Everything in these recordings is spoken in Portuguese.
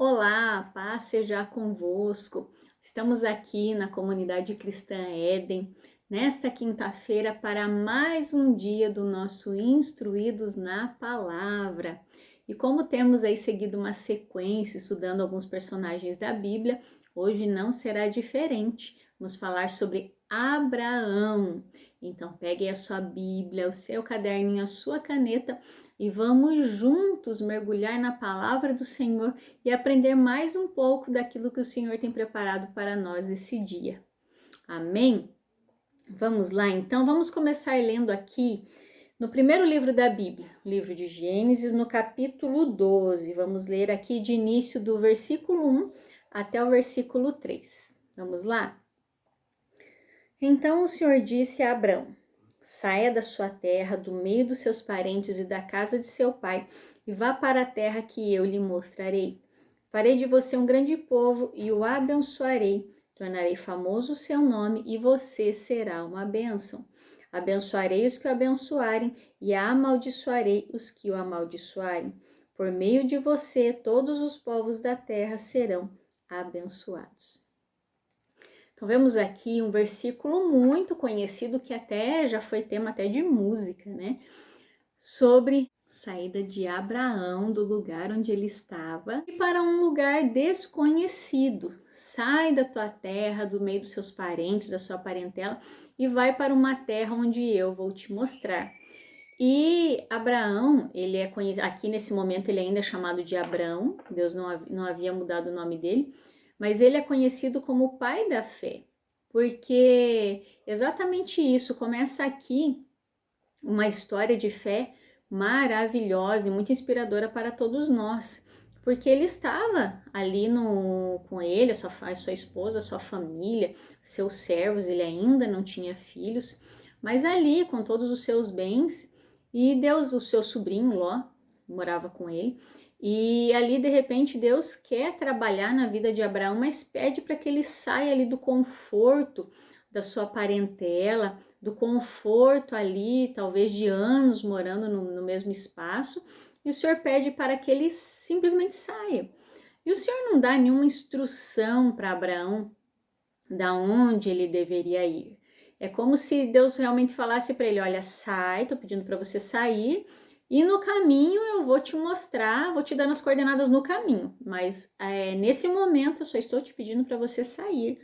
Olá, paz seja convosco. Estamos aqui na comunidade cristã Éden, nesta quinta-feira, para mais um dia do nosso Instruídos na Palavra. E como temos aí seguido uma sequência, estudando alguns personagens da Bíblia, hoje não será diferente. Vamos falar sobre Abraão. Então, pegue a sua Bíblia, o seu caderninho, a sua caneta e vamos juntos mergulhar na palavra do Senhor e aprender mais um pouco daquilo que o Senhor tem preparado para nós esse dia. Amém? Vamos lá então, vamos começar lendo aqui no primeiro livro da Bíblia, o livro de Gênesis, no capítulo 12. Vamos ler aqui de início do versículo 1 até o versículo 3. Vamos lá? Então o Senhor disse a Abrão: saia da sua terra, do meio dos seus parentes e da casa de seu pai, e vá para a terra que eu lhe mostrarei. Farei de você um grande povo e o abençoarei. Tornarei famoso o seu nome e você será uma bênção. Abençoarei os que o abençoarem e amaldiçoarei os que o amaldiçoarem. Por meio de você, todos os povos da terra serão abençoados. Então vemos aqui um versículo muito conhecido que até já foi tema até de música, né? Sobre saída de Abraão do lugar onde ele estava e para um lugar desconhecido. Sai da tua terra, do meio dos seus parentes, da sua parentela e vai para uma terra onde eu vou te mostrar. E Abraão, ele é conhecido, aqui nesse momento ele ainda é chamado de Abrão, Deus não havia mudado o nome dele, mas ele é conhecido como o pai da fé, porque exatamente isso, começa aqui uma história de fé maravilhosa e muito inspiradora para todos nós, porque ele estava ali com ele, a sua esposa, a sua família, seus servos, ele ainda não tinha filhos, mas ali com todos os seus bens, e Deus, o seu sobrinho Ló, morava com ele, e ali de repente Deus quer trabalhar na vida de Abraão, mas pede para que ele saia ali do conforto da sua parentela, do conforto ali, talvez de anos morando no mesmo espaço, e o Senhor pede para que ele simplesmente saia. E o Senhor não dá nenhuma instrução para Abraão da onde ele deveria ir. É como se Deus realmente falasse para ele: olha, sai, estou pedindo para você sair, e no caminho eu vou te mostrar, vou te dar as coordenadas no caminho, mas nesse momento eu só estou te pedindo para você sair.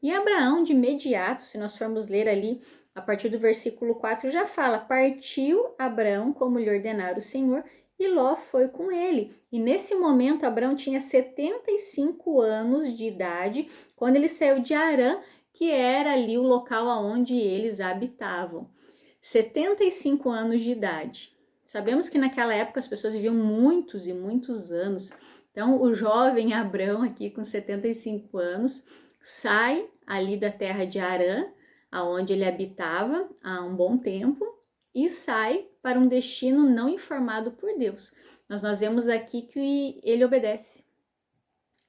E Abraão, de imediato, se nós formos ler ali, a partir do versículo 4, já fala: partiu Abraão como lhe ordenara o Senhor, e Ló foi com ele. E nesse momento, Abraão tinha 75 anos de idade, quando ele saiu de Harã, que era ali o local onde eles habitavam. 75 anos de idade. Sabemos que naquela época as pessoas viviam muitos e muitos anos. Então, o jovem Abraão, aqui com 75 anos, sai ali da terra de Harã, aonde ele habitava há um bom tempo, e sai para um destino não informado por Deus. Nós vemos aqui que ele obedece.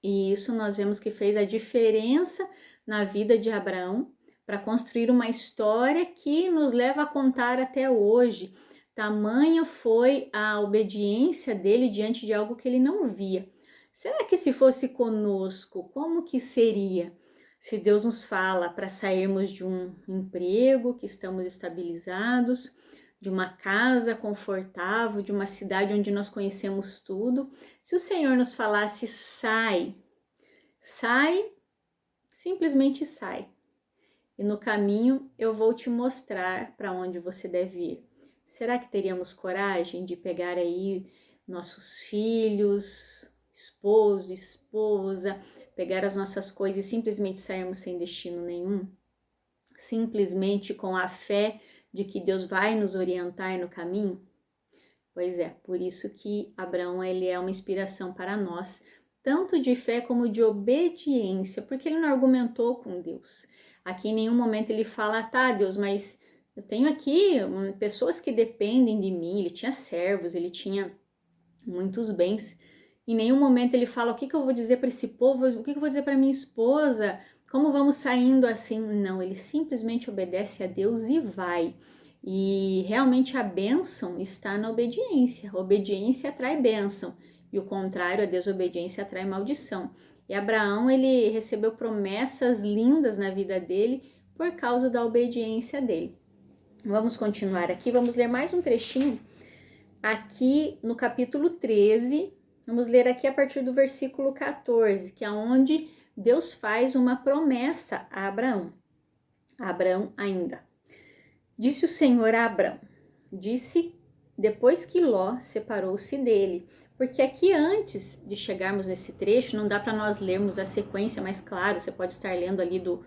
E isso nós vemos que fez a diferença na vida de Abraão para construir uma história que nos leva a contar até hoje. Tamanha foi a obediência dele diante de algo que ele não via. Será que se fosse conosco, como que seria? Se Deus nos fala para sairmos de um emprego que estamos estabilizados, de uma casa confortável, de uma cidade onde nós conhecemos tudo, se o Senhor nos falasse sai, simplesmente sai. E no caminho eu vou te mostrar para onde você deve ir. Será que teríamos coragem de pegar aí nossos filhos, esposo, esposa, pegar as nossas coisas e simplesmente sairmos sem destino nenhum? Simplesmente com a fé de que Deus vai nos orientar no caminho? Pois é, por isso que Abraão ele é uma inspiração para nós, tanto de fé como de obediência, porque ele não argumentou com Deus. Aqui em nenhum momento ele fala: tá, Deus, mas eu tenho aqui pessoas que dependem de mim. Ele tinha servos, ele tinha muitos bens. Em nenhum momento ele fala: o que eu vou dizer para esse povo, o que eu vou dizer para minha esposa, como vamos saindo assim. Não, ele simplesmente obedece a Deus e vai. E realmente a bênção está na obediência. A obediência atrai bênção. e o contrário, a desobediência atrai maldição. E Abraão, ele recebeu promessas lindas na vida dele por causa da obediência dele. Vamos continuar aqui, vamos ler mais um trechinho aqui no capítulo 13. Vamos ler aqui a partir do versículo 14, que é onde Deus faz uma promessa a Abraão. A Abraão ainda. Disse o Senhor a Abraão, disse depois que Ló separou-se dele. Porque aqui antes de chegarmos nesse trecho, não dá para nós lermos a sequência, mas claro, você pode estar lendo ali do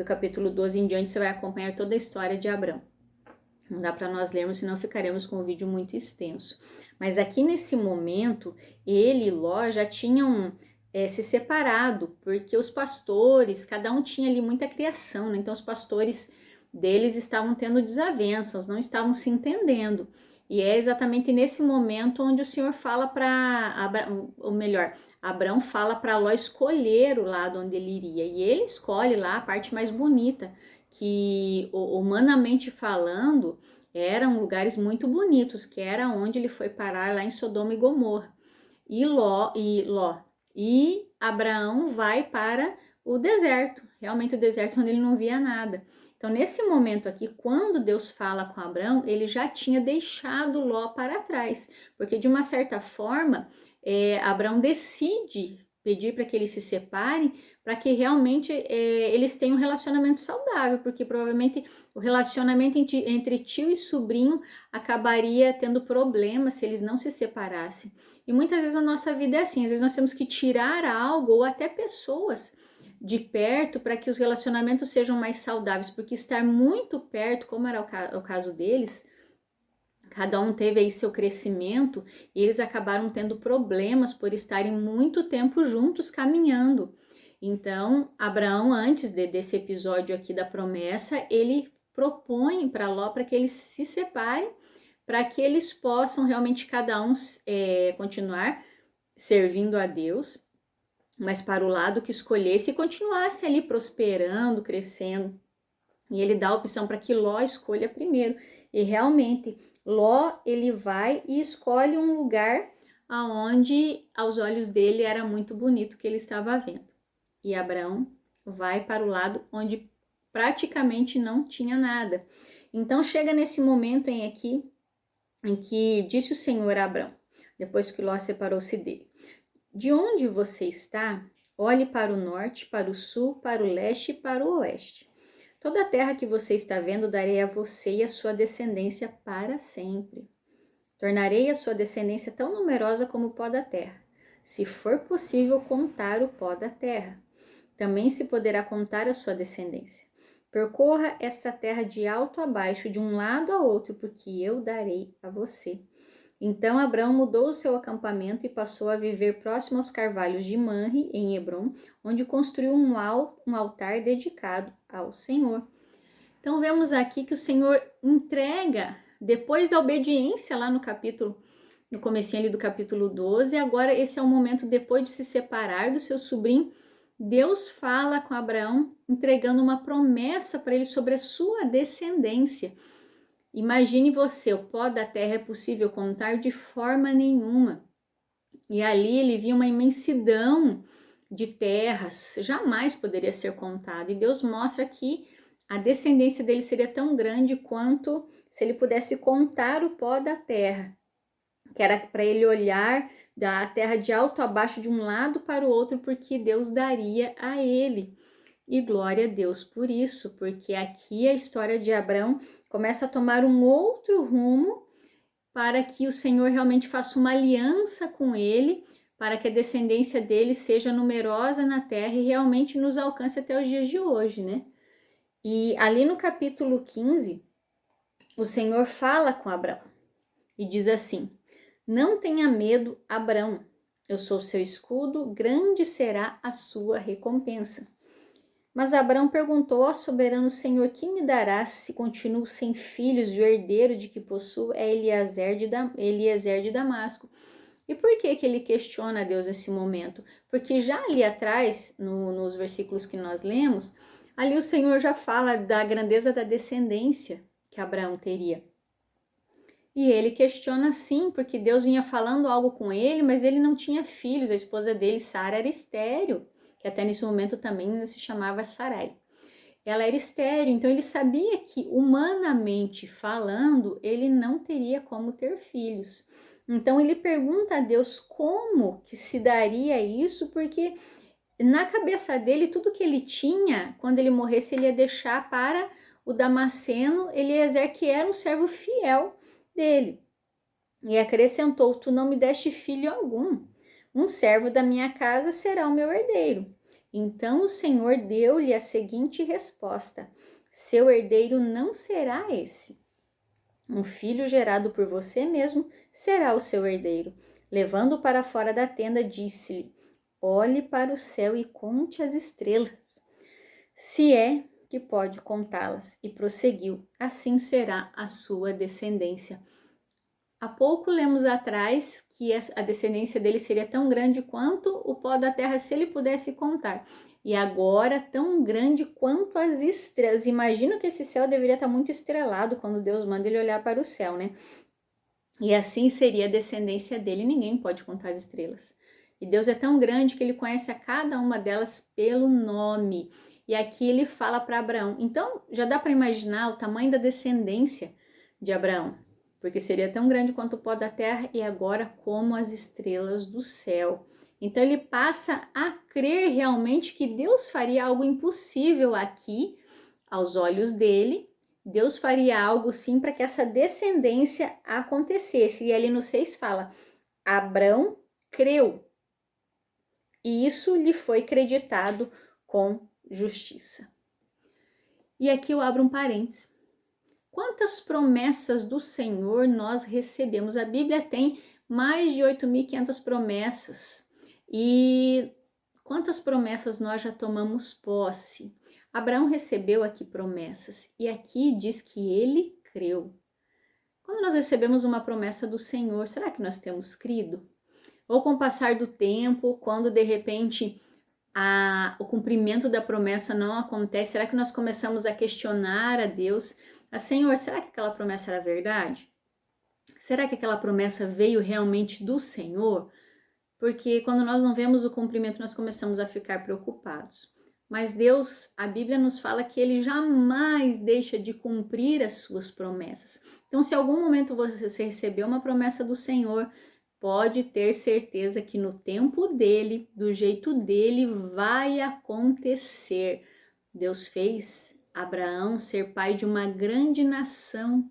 capítulo 12 em diante, você vai acompanhar toda a história de Abraão. Não dá para nós lermos, senão ficaremos com um vídeo muito extenso. Mas aqui nesse momento, ele e Ló já tinham se separado, porque os pastores, cada um tinha ali muita criação, né? Então os pastores deles estavam tendo desavenças, não estavam se entendendo. E é exatamente nesse momento onde o Senhor fala para Abraão, ou melhor, Abraão fala para Ló escolher o lado onde ele iria. E ele escolhe lá a parte mais bonita, que humanamente falando, eram lugares muito bonitos, que era onde ele foi parar lá em Sodoma e Gomorra. E Abraão vai para o deserto, realmente o deserto onde ele não via nada. Então, nesse momento aqui, quando Deus fala com Abraão, ele já tinha deixado Ló para trás, porque de uma certa forma, Abraão decide pedir para que eles se separem, para que realmente eles tenham um relacionamento saudável, porque provavelmente o relacionamento entre tio e sobrinho acabaria tendo problemas se eles não se separassem. E muitas vezes a nossa vida é assim, às vezes nós temos que tirar algo ou até pessoas de perto para que os relacionamentos sejam mais saudáveis, porque estar muito perto, como era o caso deles, cada um teve aí seu crescimento e eles acabaram tendo problemas por estarem muito tempo juntos caminhando. Então, Abraão, antes desse episódio aqui da promessa, ele propõe para Ló para que eles se separem, para que eles possam realmente cada um continuar servindo a Deus, mas para o lado que escolhesse e continuasse ali prosperando, crescendo. E ele dá a opção para que Ló escolha primeiro. E realmente, Ló, ele vai e escolhe um lugar aonde aos olhos dele era muito bonito que ele estava vendo. E Abraão vai para o lado onde praticamente não tinha nada. Então chega nesse momento em que disse o Senhor a Abraão, depois que Ló separou-se dele: de onde você está, olhe para o norte, para o sul, para o leste e para o oeste. Toda a terra que você está vendo darei a você e a sua descendência para sempre. Tornarei a sua descendência tão numerosa como o pó da terra, se for possível contar o pó da terra. Também se poderá contar a sua descendência. Percorra esta terra de alto a baixo, de um lado a outro, porque eu darei a você. Então Abraão mudou o seu acampamento e passou a viver próximo aos carvalhos de Manre, em Hebrom, onde construiu um altar dedicado ao Senhor. Então vemos aqui que o Senhor entrega, depois da obediência lá no comecinho ali do capítulo 12, agora esse é o momento depois de se separar do seu sobrinho, Deus fala com Abraão, entregando uma promessa para ele sobre a sua descendência. Imagine você, o pó da terra é possível contar de forma nenhuma. E ali ele via uma imensidão de terras, jamais poderia ser contado. E Deus mostra que a descendência dele seria tão grande quanto se ele pudesse contar o pó da terra, que era para ele olhar da terra de alto a baixo, de um lado para o outro, porque Deus daria a ele. E glória a Deus por isso, porque aqui a história de Abraão começa a tomar um outro rumo para que o Senhor realmente faça uma aliança com ele, para que a descendência dele seja numerosa na terra e realmente nos alcance até os dias de hoje, né? E ali no capítulo 15, o Senhor fala com Abraão e diz assim: não tenha medo, Abraão, eu sou seu escudo, grande será a sua recompensa. Mas Abraão perguntou ao soberano Senhor: que me darás se continuo sem filhos e o herdeiro de que possuo é Eliezer de Damasco? E por que ele questiona a Deus nesse momento? Porque já ali atrás, nos versículos que nós lemos, ali o Senhor já fala da grandeza da descendência que Abraão teria. E ele questiona sim, porque Deus vinha falando algo com ele, mas ele não tinha filhos. A esposa dele, Sara, era estéril, que até nesse momento também se chamava Sarai. Ela era estéril, então ele sabia que, humanamente falando, ele não teria como ter filhos. Então ele pergunta a Deus como que se daria isso, porque na cabeça dele, tudo que ele tinha, quando ele morresse, ele ia deixar para o Damasceno Eliezer, que era um servo fiel dele. E acrescentou: tu não me deste filho algum. Um servo da minha casa será o meu herdeiro. Então o Senhor deu-lhe a seguinte resposta: seu herdeiro não será esse. Um filho gerado por você mesmo será o seu herdeiro. Levando-o para fora da tenda, disse-lhe: olhe para o céu e conte as estrelas, se é que pode contá-las. E prosseguiu: assim será a sua descendência. Há pouco lemos atrás que a descendência dele seria tão grande quanto o pó da terra, se ele pudesse contar. E agora tão grande quanto as estrelas. Imagino que esse céu deveria estar muito estrelado quando Deus manda ele olhar para o céu, né? E assim seria a descendência dele. Ninguém pode contar as estrelas. E Deus é tão grande que ele conhece a cada uma delas pelo nome. E aqui ele fala para Abraão. Então já dá para imaginar o tamanho da descendência de Abraão, porque seria tão grande quanto o pó da terra e agora como as estrelas do céu. Então ele passa a crer realmente que Deus faria algo impossível aqui aos olhos dele. Deus faria algo sim para que essa descendência acontecesse. E ali no 6 fala: Abrão creu, e isso lhe foi creditado com justiça. E aqui eu abro um parênteses. Quantas promessas do Senhor nós recebemos? A Bíblia tem mais de 8.500 promessas. E quantas promessas nós já tomamos posse? Abraão recebeu aqui promessas e aqui diz que ele creu. Quando nós recebemos uma promessa do Senhor, será que nós temos crido? Ou com o passar do tempo, quando de repente o cumprimento da promessa não acontece, será que nós começamos a questionar a Deus? Senhor, será que aquela promessa era verdade? Será que aquela promessa veio realmente do Senhor? Porque quando nós não vemos o cumprimento, nós começamos a ficar preocupados. Mas Deus, a Bíblia nos fala que Ele jamais deixa de cumprir as suas promessas. Então, se em algum momento você recebeu uma promessa do Senhor, pode ter certeza que no tempo dele, do jeito dele, vai acontecer. Deus fez Abraão ser pai de uma grande nação,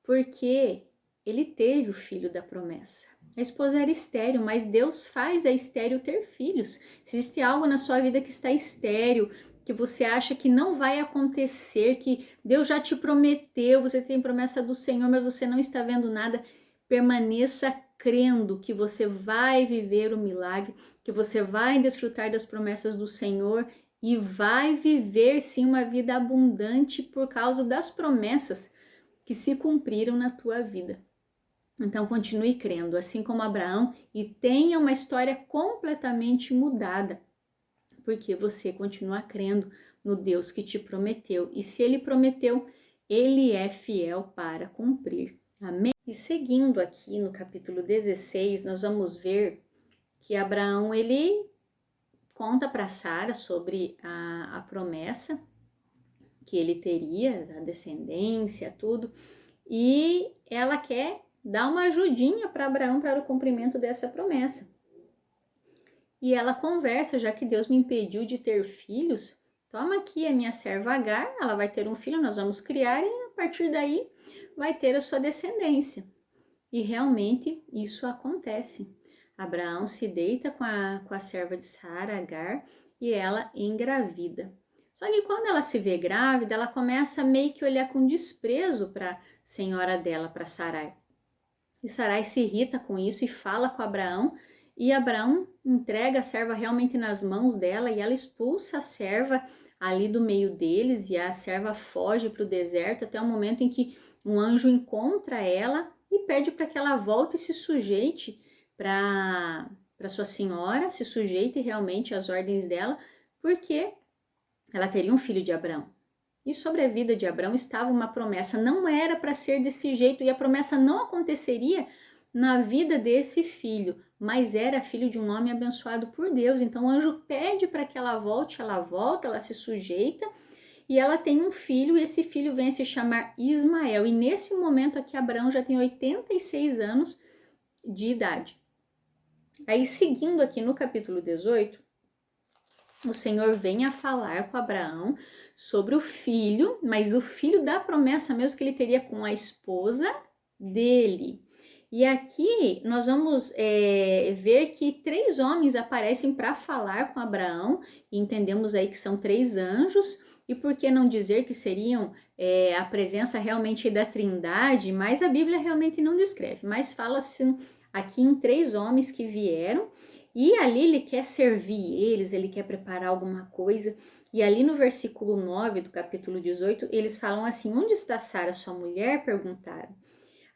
porque ele teve o filho da promessa. A esposa era estéril, mas Deus faz a estéril ter filhos. Se existe algo na sua vida que está estéril, que você acha que não vai acontecer, que Deus já te prometeu, você tem promessa do Senhor, mas você não está vendo nada, permaneça crendo que você vai viver o milagre, que você vai desfrutar das promessas do Senhor e vai viver sim uma vida abundante por causa das promessas que se cumpriram na tua vida. Então continue crendo, assim como Abraão, e tenha uma história completamente mudada, porque você continua crendo no Deus que te prometeu. E se ele prometeu, ele é fiel para cumprir. Amém? E seguindo aqui no capítulo 16, nós vamos ver que Abraão, ele conta para Sara sobre a promessa que ele teria, a descendência, tudo, e ela quer dar uma ajudinha para Abraão para o cumprimento dessa promessa. E ela conversa: já que Deus me impediu de ter filhos, toma aqui a minha serva Agar, ela vai ter um filho, nós vamos criar e a partir daí vai ter a sua descendência. E realmente isso acontece. Abraão se deita com a serva de Sara, Agar, e ela engravida. Só que quando ela se vê grávida, ela começa meio que olhar com desprezo para a senhora dela, para Sarai. E Sarai se irrita com isso e fala com Abraão, e Abraão entrega a serva realmente nas mãos dela e ela expulsa a serva ali do meio deles, e a serva foge para o deserto até o momento em que um anjo encontra ela e pede para que ela volte e se sujeite para sua senhora, se sujeite realmente às ordens dela, porque ela teria um filho de Abraão. E sobre a vida de Abraão estava uma promessa, não era para ser desse jeito, e a promessa não aconteceria na vida desse filho, mas era filho de um homem abençoado por Deus. Então o anjo pede para que ela volte, ela volta, ela se sujeita, e ela tem um filho, e esse filho vem a se chamar Ismael. E nesse momento aqui, Abraão já tem 86 anos de idade. Aí, seguindo aqui no capítulo 18, o Senhor vem a falar com Abraão sobre o filho, mas o filho da promessa mesmo que ele teria com a esposa dele. E aqui nós vamos ver que 3 homens aparecem para falar com Abraão, e entendemos aí que são 3 anjos, e por que não dizer que seriam a presença realmente da Trindade, mas a Bíblia realmente não descreve, mas fala assim aqui em 3 homens que vieram, e ali ele quer servir eles, ele quer preparar alguma coisa. E ali no versículo 9 do capítulo 18, eles falam assim: onde está Sara, sua mulher? Perguntaram.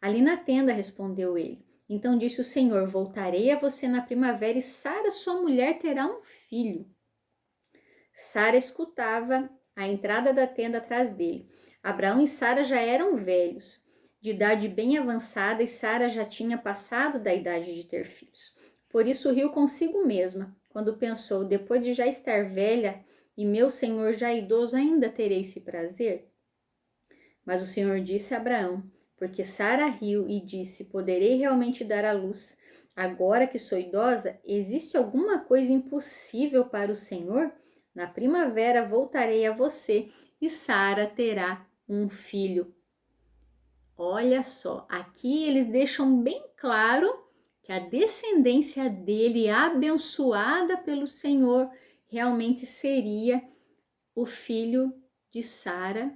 Ali na tenda, respondeu ele. Então disse o Senhor: voltarei a você na primavera e Sara, sua mulher, terá um filho. Sara escutava à entrada da tenda atrás dele. Abraão e Sara já eram velhos, de idade bem avançada, e Sara já tinha passado da idade de ter filhos. Por isso riu consigo mesma, quando pensou: depois de já estar velha e meu senhor já idoso, ainda terei esse prazer? Mas o Senhor disse a Abraão, porque Sara riu e disse: poderei realmente dar à luz? Agora que sou idosa, existe alguma coisa impossível para o Senhor? Na primavera voltarei a você e Sara terá um filho. Olha só, aqui eles deixam bem claro que a descendência dele, abençoada pelo Senhor, realmente seria o filho de Sara,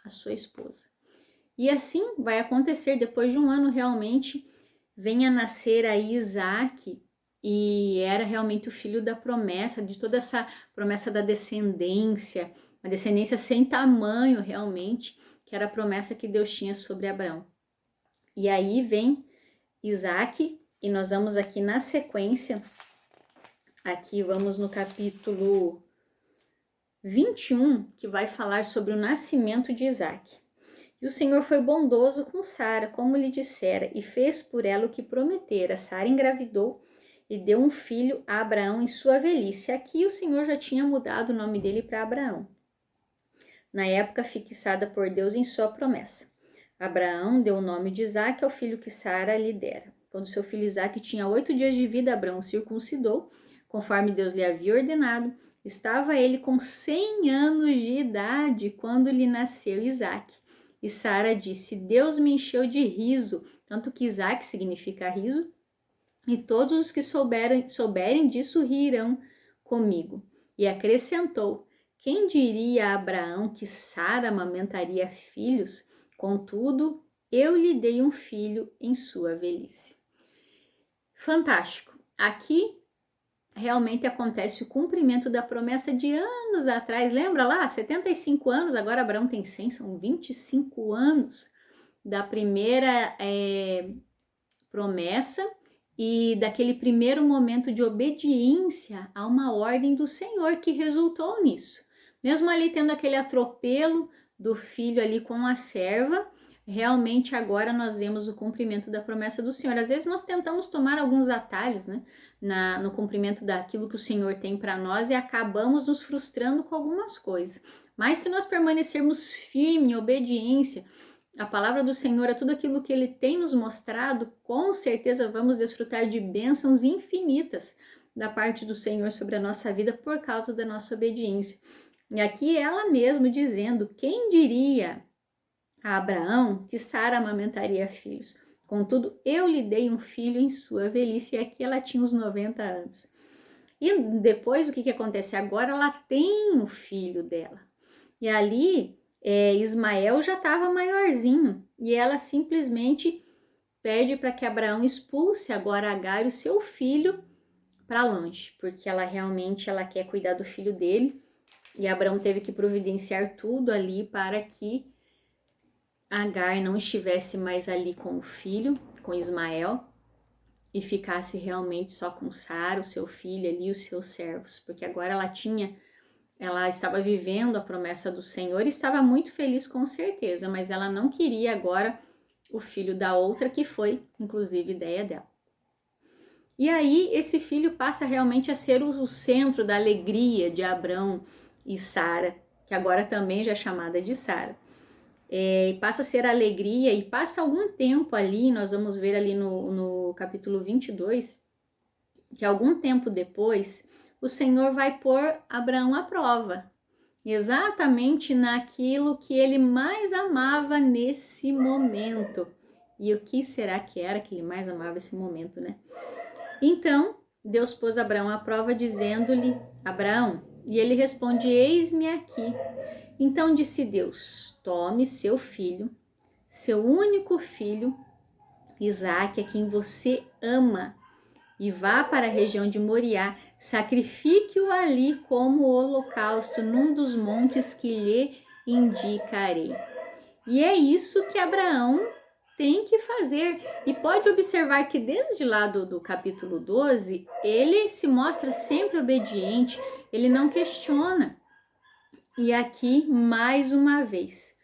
a sua esposa. E assim vai acontecer. Depois de um ano, realmente vem a nascer aí Isaac, e era realmente o filho da promessa, de toda essa promessa da descendência, uma descendência sem tamanho realmente, que era a promessa que Deus tinha sobre Abraão. E aí vem Isaac, e nós vamos aqui na sequência, aqui vamos no capítulo 21, que vai falar sobre o nascimento de Isaac. E o Senhor foi bondoso com Sara, como lhe dissera, e fez por ela o que prometera. Sara engravidou e deu um filho a Abraão em sua velhice. Aqui o Senhor já tinha mudado o nome dele para Abraão, na época fixada por Deus em sua promessa. Abraão deu o nome de Isaque ao filho que Sara lhe dera. Quando seu filho Isaque tinha 8 dias de vida, Abraão circuncidou, conforme Deus lhe havia ordenado. Estava ele com 100 anos de idade quando lhe nasceu Isaque. E Sara disse: Deus me encheu de riso, tanto que Isaque significa riso, e todos os que souberem disso rirão comigo. E acrescentou: quem diria a Abraão que Sara amamentaria filhos? Contudo, eu lhe dei um filho em sua velhice. Fantástico! Aqui realmente acontece o cumprimento da promessa de anos atrás. Lembra lá? 75 anos, agora Abraão tem 100, são 25 anos da primeira promessa e daquele primeiro momento de obediência a uma ordem do Senhor que resultou nisso. Mesmo ali tendo aquele atropelo do filho ali com a serva, realmente agora nós vemos o cumprimento da promessa do Senhor. Às vezes nós tentamos tomar alguns atalhos, né, no cumprimento daquilo que o Senhor tem para nós e acabamos nos frustrando com algumas coisas. Mas se nós permanecermos firmes em obediência, a palavra do Senhor é tudo aquilo que Ele tem nos mostrado, com certeza vamos desfrutar de bênçãos infinitas da parte do Senhor sobre a nossa vida por causa da nossa obediência. E aqui ela mesma dizendo: quem diria a Abraão que Sara amamentaria filhos? Contudo, eu lhe dei um filho em sua velhice, e aqui ela tinha uns 90 anos. E depois o que acontece? Agora ela tem o filho dela. E ali Ismael já estava maiorzinho, e ela simplesmente pede para que Abraão expulse agora Agar, o seu filho, para longe, porque ela realmente quer cuidar do filho dele, e Abraão teve que providenciar tudo ali para que Agar não estivesse mais ali com o filho, com Ismael, e ficasse realmente só com Sara, o seu filho ali, os seus servos, porque agora ela tinha ela estava vivendo a promessa do Senhor e estava muito feliz com certeza, mas ela não queria agora o filho da outra, que foi inclusive ideia dela. E aí esse filho passa realmente a ser o centro da alegria de Abrão e Sara, que agora também já é chamada de Sara. E passa a ser alegria, e passa algum tempo ali, nós vamos ver ali no capítulo 22, que algum tempo depois, o Senhor vai pôr Abraão à prova, exatamente naquilo que ele mais amava nesse momento. E o que será que era que ele mais amava nesse momento, né? Então, Deus pôs Abraão à prova, dizendo-lhe: Abraão, e ele responde: Eis-me aqui. Então disse Deus: Tome seu filho, seu único filho, Isaque, a quem você ama, e vá para a região de Moriá, sacrifique-o ali como holocausto num dos montes que lhe indicarei. E é isso que Abraão tem que fazer. E pode observar que desde lá do capítulo 12, ele se mostra sempre obediente, ele não questiona. E aqui, mais uma vez,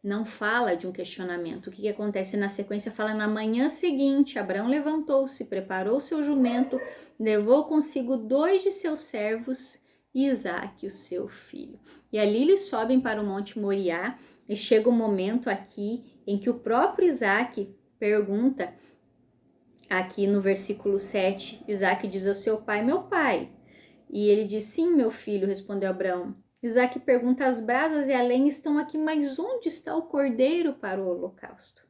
não fala de um questionamento. O que acontece na sequência? Fala: na manhã seguinte, Abraão levantou-se, preparou seu jumento, levou consigo 2 de seus servos e Isaque, o seu filho. E ali eles sobem para o Monte Moriá, e chega o momento aqui em que o próprio Isaque pergunta, aqui no versículo 7, Isaque diz ao seu pai: meu pai. E ele diz: sim, meu filho, respondeu Abraão. Isaque pergunta: as brasas e a lenha estão aqui, mas onde está o cordeiro para o holocausto?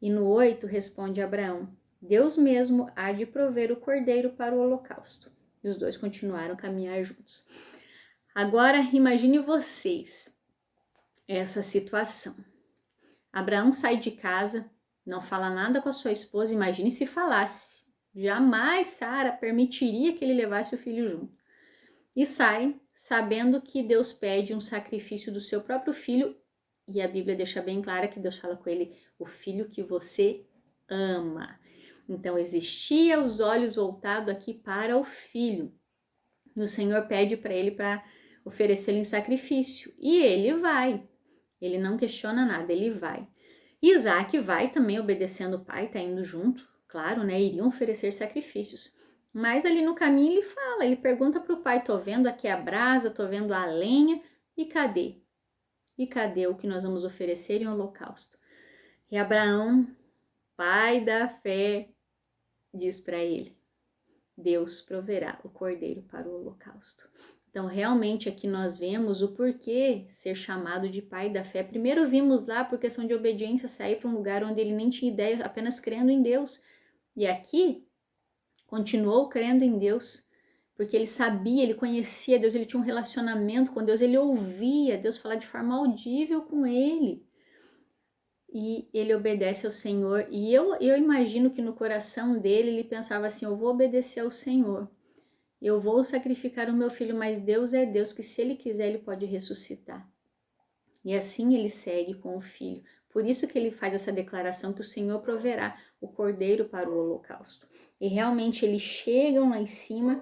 E no 8 responde Abraão: Deus mesmo há de prover o cordeiro para o holocausto. E os dois continuaram a caminhar juntos. Agora imagine vocês essa situação. Abraão sai de casa, não fala nada com a sua esposa. Imagine se falasse. Jamais Sara permitiria que ele levasse o filho junto. E sai sabendo que Deus pede um sacrifício do seu próprio filho, e a Bíblia deixa bem clara que Deus fala com ele: o filho que você ama. Então existia os olhos voltados aqui para o filho. E o Senhor pede para ele para oferecer-lhe em sacrifício, e ele vai. Ele não questiona nada, ele vai. Isaac vai também obedecendo o pai, tá indo junto, claro, né? Iriam oferecer sacrifícios. Mas ali no caminho ele fala, ele pergunta para o pai: tô vendo aqui a brasa, tô vendo a lenha, e cadê? E cadê o que nós vamos oferecer em holocausto? E Abraão, pai da fé, diz para ele: Deus proverá o cordeiro para o holocausto. Então, realmente aqui nós vemos o porquê ser chamado de pai da fé. Primeiro vimos lá, por questão de obediência, sair para um lugar onde ele nem tinha ideia, apenas crendo em Deus. E aqui, continuou crendo em Deus, porque ele sabia, ele conhecia Deus, ele tinha um relacionamento com Deus, ele ouvia Deus falar de forma audível com ele. E ele obedece ao Senhor. E eu imagino que no coração dele, ele pensava assim: eu vou obedecer ao Senhor. Eu vou sacrificar o meu filho, mas Deus é Deus, que se ele quiser, ele pode ressuscitar. E assim ele segue com o filho. Por isso que ele faz essa declaração que o Senhor proverá o cordeiro para o holocausto. E realmente eles chegam lá em cima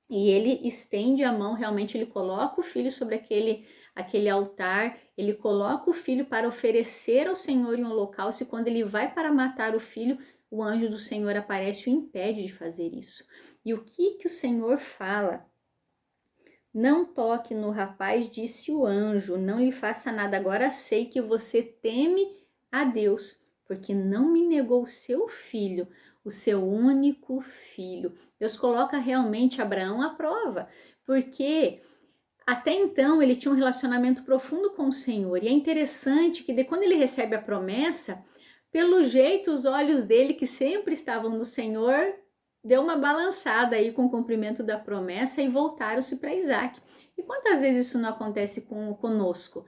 e ele estende a mão, realmente ele coloca o filho sobre aquele altar, ele coloca o filho para oferecer ao Senhor em holocausto, e quando ele vai para matar o filho, o anjo do Senhor aparece e o impede de fazer isso. E o que o Senhor fala? Não toque no rapaz, disse o anjo, não lhe faça nada. Agora sei que você teme a Deus, porque não me negou o seu filho, o seu único filho. Deus coloca realmente Abraão à prova, porque até então ele tinha um relacionamento profundo com o Senhor. E é interessante que quando ele recebe a promessa, pelo jeito os olhos dele, que sempre estavam no Senhor, deu uma balançada aí com o cumprimento da promessa e voltaram-se para Isaac. E quantas vezes isso não acontece conosco?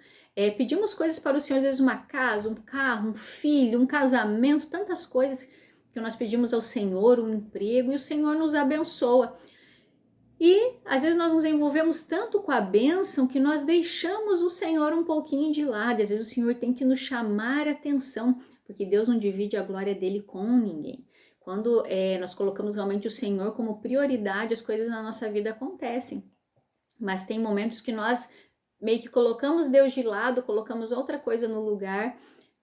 Pedimos coisas para o Senhor, às vezes uma casa, um carro, um filho, um casamento, tantas coisas que nós pedimos ao Senhor, um emprego, e o Senhor nos abençoa. E às vezes nós nos envolvemos tanto com a bênção que nós deixamos o Senhor um pouquinho de lado. Às vezes o Senhor tem que nos chamar a atenção, porque Deus não divide a glória dele com ninguém. Quando nós colocamos realmente o Senhor como prioridade, as coisas na nossa vida acontecem. mas tem momentos que nós meio que colocamos Deus de lado, colocamos outra coisa no lugar,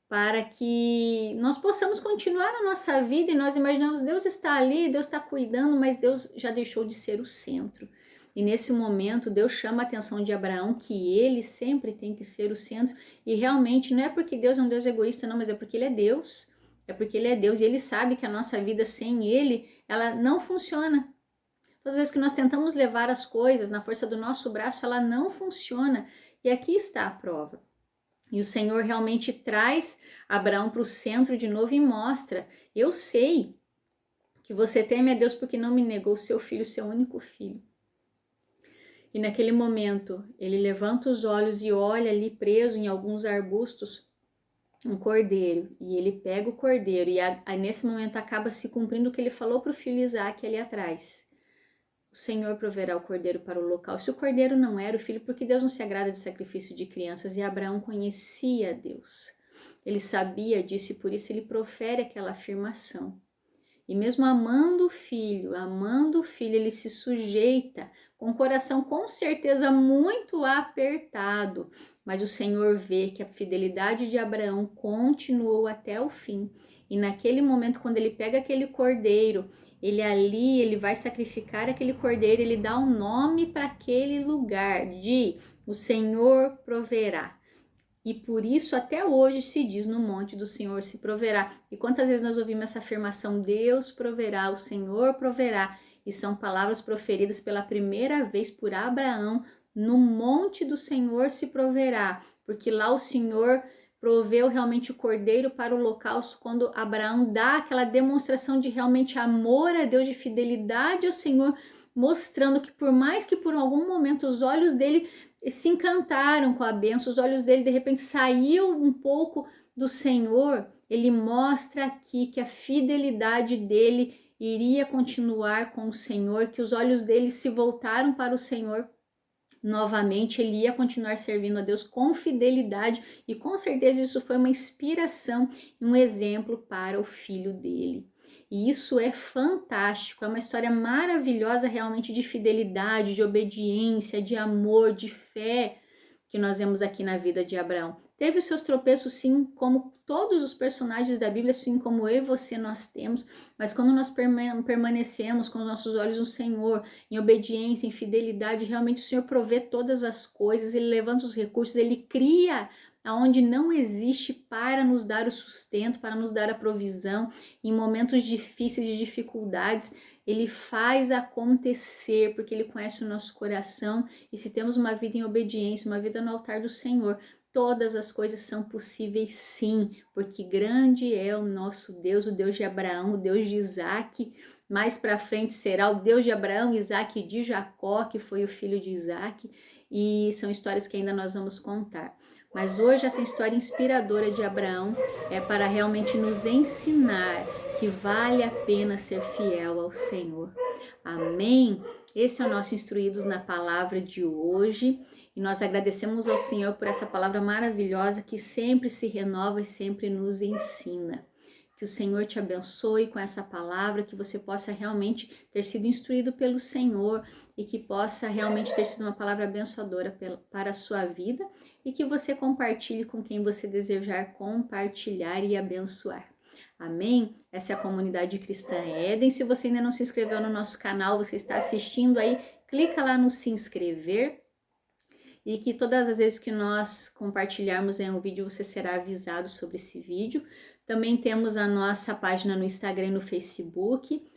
para que nós possamos continuar a nossa vida e nós imaginamos Deus está ali, Deus está cuidando, mas Deus já deixou de ser o centro. E nesse momento Deus chama a atenção de Abraão que ele sempre tem que ser o centro, e realmente não é porque Deus é um Deus egoísta não, mas é porque ele é Deus. É porque ele é Deus e ele sabe que a nossa vida sem ele, ela não funciona. Todas as vezes que nós tentamos levar as coisas na força do nosso braço, ela não funciona. E aqui está a prova. E o Senhor realmente traz Abraão para o centro de novo e mostra: eu sei que você teme a Deus porque não me negou seu filho, seu único filho. E naquele momento, ele levanta os olhos e olha ali preso em alguns arbustos um cordeiro. E ele pega o cordeiro e nesse momento acaba se cumprindo o que ele falou para o filho Isaque ali atrás. O Senhor proverá o cordeiro para o local. Se o cordeiro não era o filho, porque Deus não se agrada de sacrifício de crianças, e Abraão conhecia Deus. Ele sabia disso e por isso ele profere aquela afirmação. E mesmo amando o filho, ele se sujeita com o coração com certeza muito apertado. Mas o Senhor vê que a fidelidade de Abraão continuou até o fim. E naquele momento, quando ele pega aquele cordeiro, ele vai sacrificar aquele cordeiro, ele dá um nome para aquele lugar de o Senhor proverá. E por isso até hoje se diz no monte do Senhor se proverá. E quantas vezes nós ouvimos essa afirmação, Deus proverá, o Senhor proverá. E são palavras proferidas pela primeira vez por Abraão, no monte do Senhor se proverá. Porque lá o Senhor proveu realmente o cordeiro para o holocausto, quando Abraão dá aquela demonstração de realmente amor a Deus, de fidelidade ao Senhor, mostrando que por mais que por algum momento os olhos dele se encantaram com a bênção, os olhos dele de repente saiu um pouco do Senhor, ele mostra aqui que a fidelidade dele iria continuar com o Senhor, que os olhos dele se voltaram para o Senhor novamente, ele ia continuar servindo a Deus com fidelidade, e com certeza isso foi uma inspiração e um exemplo para o filho dele. E isso é fantástico, é uma história maravilhosa realmente de fidelidade, de obediência, de amor, de fé que nós vemos aqui na vida de Abraão. Teve os seus tropeços sim, como todos os personagens da Bíblia, assim como eu e você nós temos, mas quando nós permanecemos com os nossos olhos no Senhor, em obediência, em fidelidade, realmente o Senhor provê todas as coisas, Ele levanta os recursos, Ele cria aonde não existe para nos dar o sustento, para nos dar a provisão, em momentos difíceis, de dificuldades, Ele faz acontecer, porque Ele conhece o nosso coração, e se temos uma vida em obediência, uma vida no altar do Senhor, todas as coisas são possíveis sim, porque grande é o nosso Deus, o Deus de Abraão, o Deus de Isaque. Mais para frente será o Deus de Abraão, Isaque e de Jacó, que foi o filho de Isaque, e são histórias que ainda nós vamos contar. Mas hoje essa história inspiradora de Abraão é para realmente nos ensinar que vale a pena ser fiel ao Senhor. Amém? Esse é o nosso Instruídos na Palavra de hoje. E nós agradecemos ao Senhor por essa palavra maravilhosa que sempre se renova e sempre nos ensina. Que o Senhor te abençoe com essa palavra, que você possa realmente ter sido instruído pelo Senhor e que possa realmente ter sido uma palavra abençoadora para a sua vida e que você compartilhe com quem você desejar compartilhar e abençoar. Amém? Essa é a comunidade cristã Éden. Se você ainda não se inscreveu no nosso canal, você está assistindo aí, clica lá no se inscrever. E que todas as vezes que nós compartilharmos um vídeo, você será avisado sobre esse vídeo. Também temos a nossa página no Instagram e no Facebook,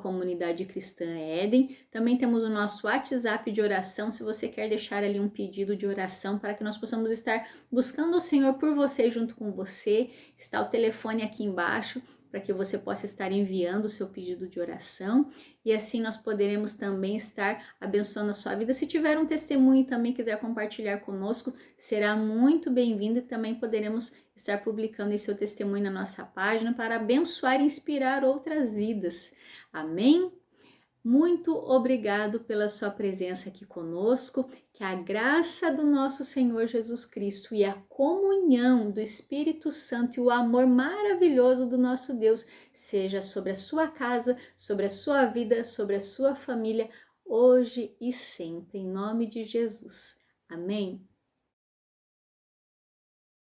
@Comunidade Cristã Éden. Também temos o nosso WhatsApp de oração, se você quer deixar ali um pedido de oração para que nós possamos estar buscando o Senhor por você, junto com você. Está o telefone aqui embaixo, para que você possa estar enviando o seu pedido de oração, e assim nós poderemos também estar abençoando a sua vida. Se tiver um testemunho e também quiser compartilhar conosco, será muito bem-vindo, e também poderemos estar publicando esse seu testemunho na nossa página para abençoar e inspirar outras vidas. Amém? Muito obrigado pela sua presença aqui conosco, que a graça do nosso Senhor Jesus Cristo e a comunhão do Espírito Santo e o amor maravilhoso do nosso Deus seja sobre a sua casa, sobre a sua vida, sobre a sua família, hoje e sempre, em nome de Jesus. Amém?